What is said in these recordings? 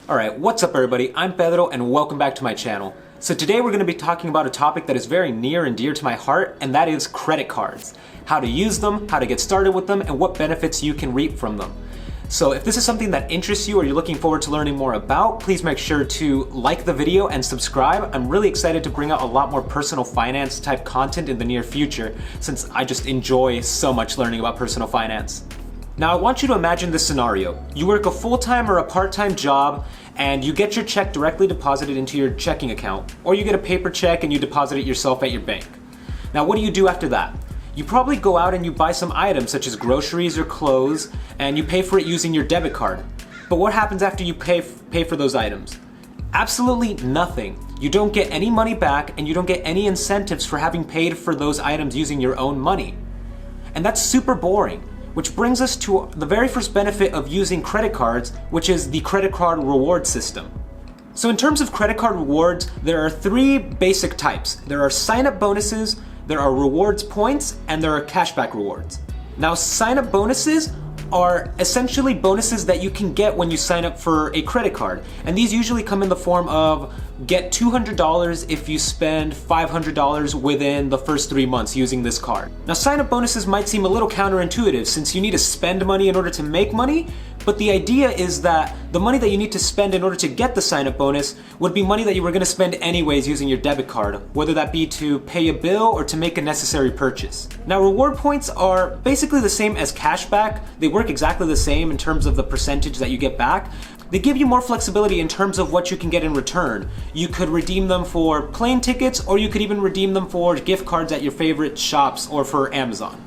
Alright, what's up everybody? I'm Pedro and welcome back to my channel. So today we're going to be talking about a topic that is very near and dear to my heart, and that is credit cards. How to use them, how to get started with them, and what benefits you can reap from them. So if this is something that interests you or you're looking forward to learning more about, please make sure to like the video and subscribe. I'm really excited to bring out a lot more personal finance type content in the near future, since I just enjoy so much learning about personal finance. Now I want you to imagine this scenario. You work a full-time or a part-time job and you get your check directly deposited into your checking account, or you get a paper check and you deposit it yourself at your bank. Now what do you do after that? You probably go out and you buy some items such as groceries or clothes, and you pay for it using your debit card. But what happens after you pay for those items? Absolutely nothing. You don't get any money back and you don't get any incentives for having paid for those items using your own money. And that's super boring. Which brings us to the very first benefit of using credit cards, which is the credit card reward system. So in terms of credit card rewards, there are three basic types. There are sign-up bonuses, there are rewards points, and there are cashback rewards. Now sign-up bonuses are essentially bonuses that you can get when you sign up for a credit card. And these usually come in the form of get $200 if you spend $500 within the first 3 months using this card. Now sign-up bonuses might seem a little counterintuitive since you need to spend money in order to make money, but the idea is that the money that you need to spend in order to get the sign-up bonus would be money that you were going to spend anyways using your debit card, whether that be to pay a bill or to make a necessary purchase. Now reward points are basically the same as cashback. They work exactly the same in terms of the percentage that you get back. They give you more flexibility in terms of what you can get in return. You could redeem them for plane tickets, or you could even redeem them for gift cards at your favorite shops or for Amazon.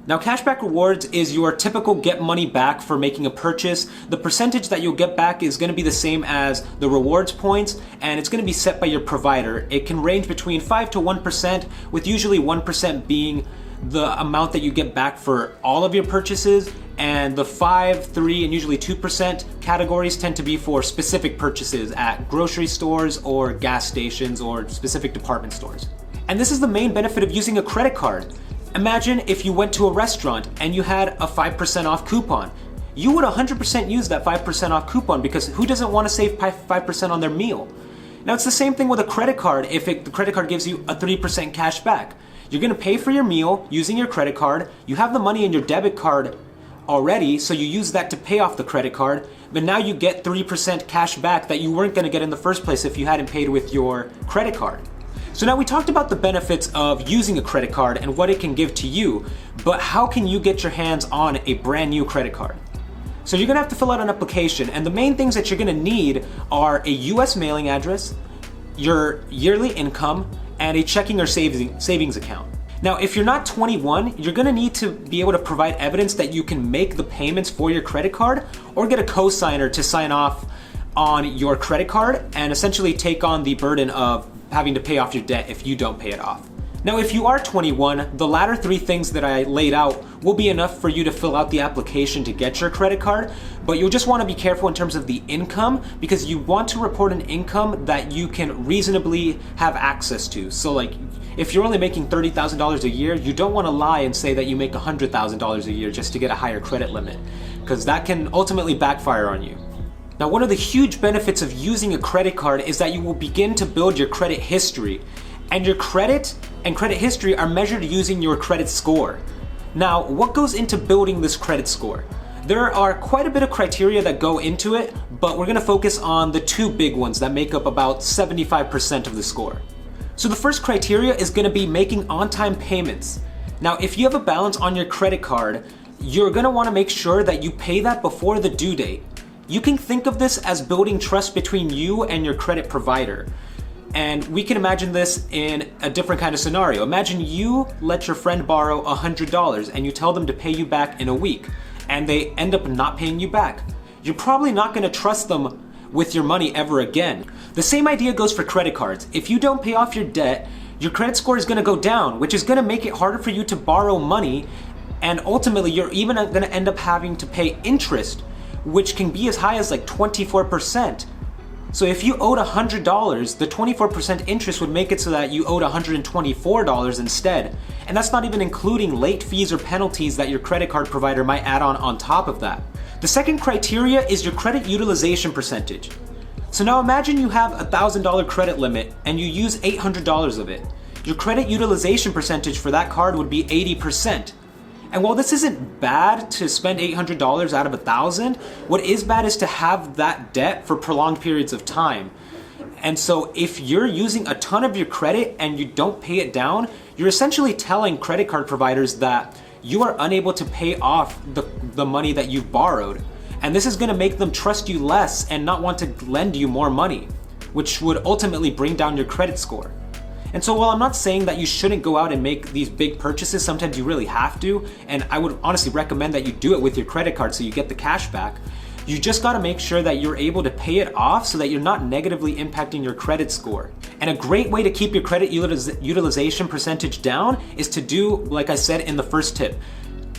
Now cashback rewards is your typical get money back for making a purchase. The percentage that you'll get back is going to be the same as the rewards points, and it's going to be set by your provider. It can range between 5 to 1%, with usually 1% being the amount that you get back for all of your purchases, and the 5, 3, and usually 2% categories tend to be for specific purchases at grocery stores or gas stations or specific department stores. And this is the main benefit of using a credit card. Imagine if you went to a restaurant and you had a 5% off coupon. You would 100% use that 5% off coupon, because who doesn't want to save 5% on their meal? Now it's the same thing with a credit card. If the credit card gives you a 3% cash back, you're going to pay for your meal using your credit card. You have the money in your debit card already, so you use that to pay off the credit card, but now you get 3% cash back that you weren't going to get in the first place if you hadn't paid with your credit card. So now we talked about the benefits of using a credit card and what it can give to you, but how can you get your hands on a brand new credit card? So you're gonna have to fill out an application, and the main things that you're gonna need are a US mailing address, your yearly income, and a checking or savings account. Now, if you're not 21, you're gonna need to be able to provide evidence that you can make the payments for your credit card, or get a co-signer to sign off on your credit card and essentially take on the burden of having to pay off your debt if you don't pay it off. Now, if you are 21, the latter three things that I laid out will be enough for you to fill out the application to get your credit card, but you'll just want to be careful in terms of the income, because you want to report an income that you can reasonably have access to. So like, if you're only making $30,000 a year, you don't want to lie and say that you make $100,000 a year just to get a higher credit limit, because that can ultimately backfire on you. Now, one of the huge benefits of using a credit card is that you will begin to build your credit history. And your credit and credit history are measured using your credit score. Now, what goes into building this credit score? There are quite a bit of criteria that go into it, but we're gonna focus on the two big ones that make up about 75% of the score. So the first criteria is gonna be making on-time payments. Now, if you have a balance on your credit card, you're gonna wanna make sure that you pay that before the due date. You can think of this as building trust between you and your credit provider. And we can imagine this in a different kind of scenario. Imagine you let your friend borrow $100 and you tell them to pay you back in a week, and they end up not paying you back. You're probably not going to trust them with your money ever again. The same idea goes for credit cards. If you don't pay off your debt, your credit score is going to go down, which is going to make it harder for you to borrow money, and ultimately you're even going to end up having to pay interest, which can be as high as like 24%. So if you owed $100, the 24% interest would make it so that you owed $124 instead. And that's not even including late fees or penalties that your credit card provider might add on top of that. The second criteria is your credit utilization percentage. So now imagine you have a $1,000 credit limit and you use $800 of it. Your credit utilization percentage for that card would be 80%. And while this isn't bad to spend $800 out of $1,000, what is bad is to have that debt for prolonged periods of time. And so if you're using a ton of your credit and you don't pay it down, you're essentially telling credit card providers that you are unable to pay off the money that you've borrowed. And this is gonna make them trust you less and not want to lend you more money, which would ultimately bring down your credit score. And so while I'm not saying that you shouldn't go out and make these big purchases, sometimes you really have to, and I would honestly recommend that you do it with your credit card so you get the cash back. You just gotta make sure that you're able to pay it off so that you're not negatively impacting your credit score. And a great way to keep your credit utilization percentage down is to do, like I said in the first tip,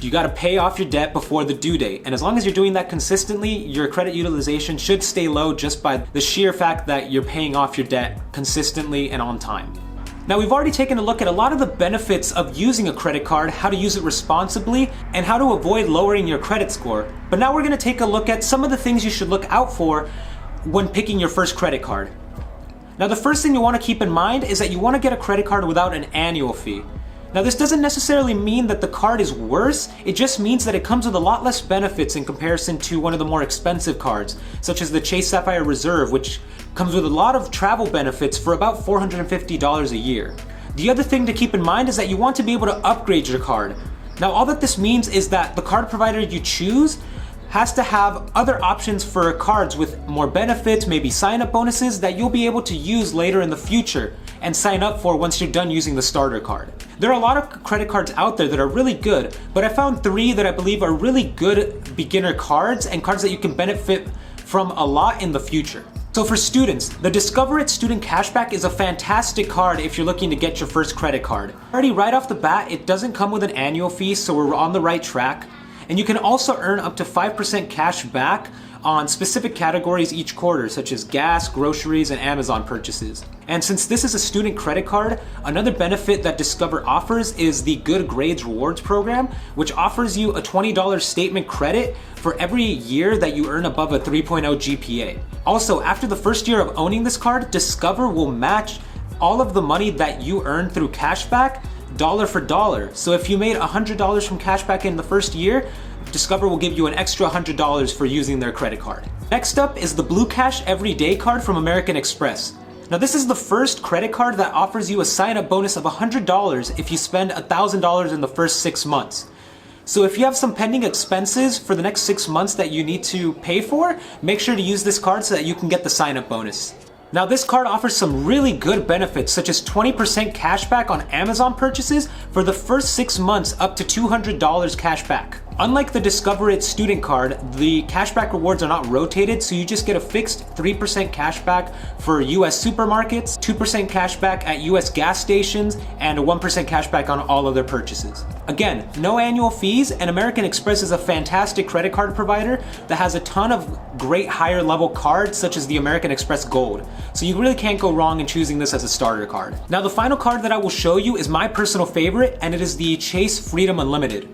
you gotta pay off your debt before the due date. And as long as you're doing that consistently, your credit utilization should stay low just by the sheer fact that you're paying off your debt consistently and on time. Now, we've already taken a look at a lot of the benefits of using a credit card, how to use it responsibly, and how to avoid lowering your credit score. But now we're gonna take a look at some of the things you should look out for when picking your first credit card. Now, the first thing you wanna keep in mind is that you wanna get a credit card without an annual fee. Now, this doesn't necessarily mean that the card is worse, it just means that it comes with a lot less benefits in comparison to one of the more expensive cards, such as the Chase Sapphire Reserve, which comes with a lot of travel benefits for about $450 a year. The other thing to keep in mind is that you want to be able to upgrade your card. Now, all that this means is that the card provider you choose has to have other options for cards with more benefits, maybe sign-up bonuses that you'll be able to use later in the future and sign up for once you're done using the starter card. There are a lot of credit cards out there that are really good, but I found 3 that I believe are really good beginner cards and cards that you can benefit from a lot in the future. So for students, the Discover It Student Cashback is a fantastic card if you're looking to get your first credit card. Already right off the bat, it doesn't come with an annual fee, so we're on the right track. And you can also earn up to 5% cash back on specific categories each quarter, such as gas, groceries, and Amazon purchases. And since this is a student credit card, another benefit that Discover offers is the Good Grades Rewards program, which offers you a $20 statement credit for every year that you earn above a 3.0 GPA. Also, after the first year of owning this card, Discover will match all of the money that you earn through cashback dollar for dollar. So if you made $100 from cashback in the first year, Discover will give you an extra $100 for using their credit card. Next up is the Blue Cash Everyday card from American Express. Now, this is the first credit card that offers you a sign-up bonus of $100 if you spend $1,000 in the first 6 months. So if you have some pending expenses for the next 6 months that you need to pay for, make sure to use this card so that you can get the sign-up bonus. Now, this card offers some really good benefits, such as 20% cashback on Amazon purchases for the first 6 months, up to $200 cashback. Unlike the Discover It student card, the cashback rewards are not rotated, so you just get a fixed 3% cashback for US supermarkets, 2% cashback at US gas stations, and a 1% cashback on all other purchases. Again, no annual fees, and American Express is a fantastic credit card provider that has a ton of great higher level cards, such as the American Express Gold. So you really can't go wrong in choosing this as a starter card. Now, the final card that I will show you is my personal favorite, and it is the Chase Freedom Unlimited.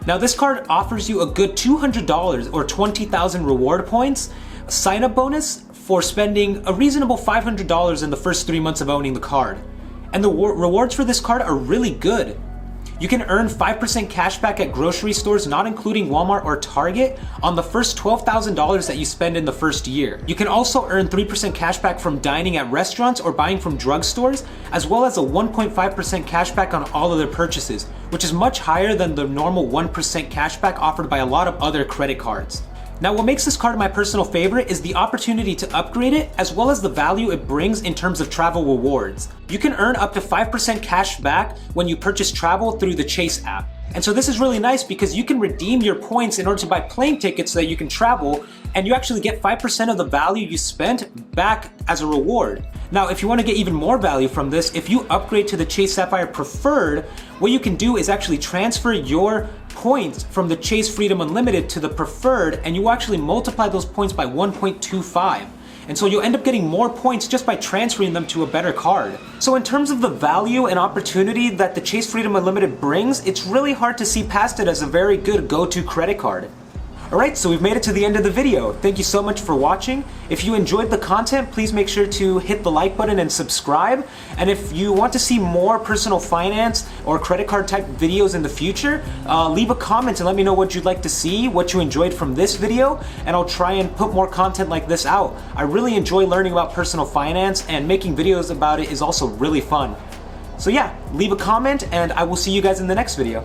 Now, this card offers you a good $200 or 20,000 reward points, a sign-up bonus for spending a reasonable $500 in the first 3 months of owning the card. And the rewards for this card are really good. You can earn 5% cashback at grocery stores, not including Walmart or Target, on the first $12,000 that you spend in the first year. You can also earn 3% cashback from dining at restaurants or buying from drugstores, as well as a 1.5% cashback on all other purchases, which is much higher than the normal 1% cashback offered by a lot of other credit cards. Now, what makes this card my personal favorite is the opportunity to upgrade it, as well as the value it brings in terms of travel rewards. You can earn up to 5% cash back when you purchase travel through the Chase app. And so this is really nice because you can redeem your points in order to buy plane tickets so that you can travel, and you actually get 5% of the value you spent back as a reward. Now, if you want to get even more value from this, if you upgrade to the Chase Sapphire Preferred, what you can do is actually transfer your points from the Chase Freedom Unlimited to the Preferred, and you actually multiply those points by 1.25. And so you'll end up getting more points just by transferring them to a better card. So in terms of the value and opportunity that the Chase Freedom Unlimited brings, it's really hard to see past it as a very good go-to credit card. Alright, so we've made it to the end of the video. Thank you so much for watching. If you enjoyed the content, please make sure to hit the like button and subscribe. And if you want to see more personal finance or credit card type videos in the future, leave a comment and let me know what you'd like to see, what you enjoyed from this video, and I'll try and put more content like this out. I really enjoy learning about personal finance, and making videos about it is also really fun. So yeah, leave a comment and I will see you guys in the next video.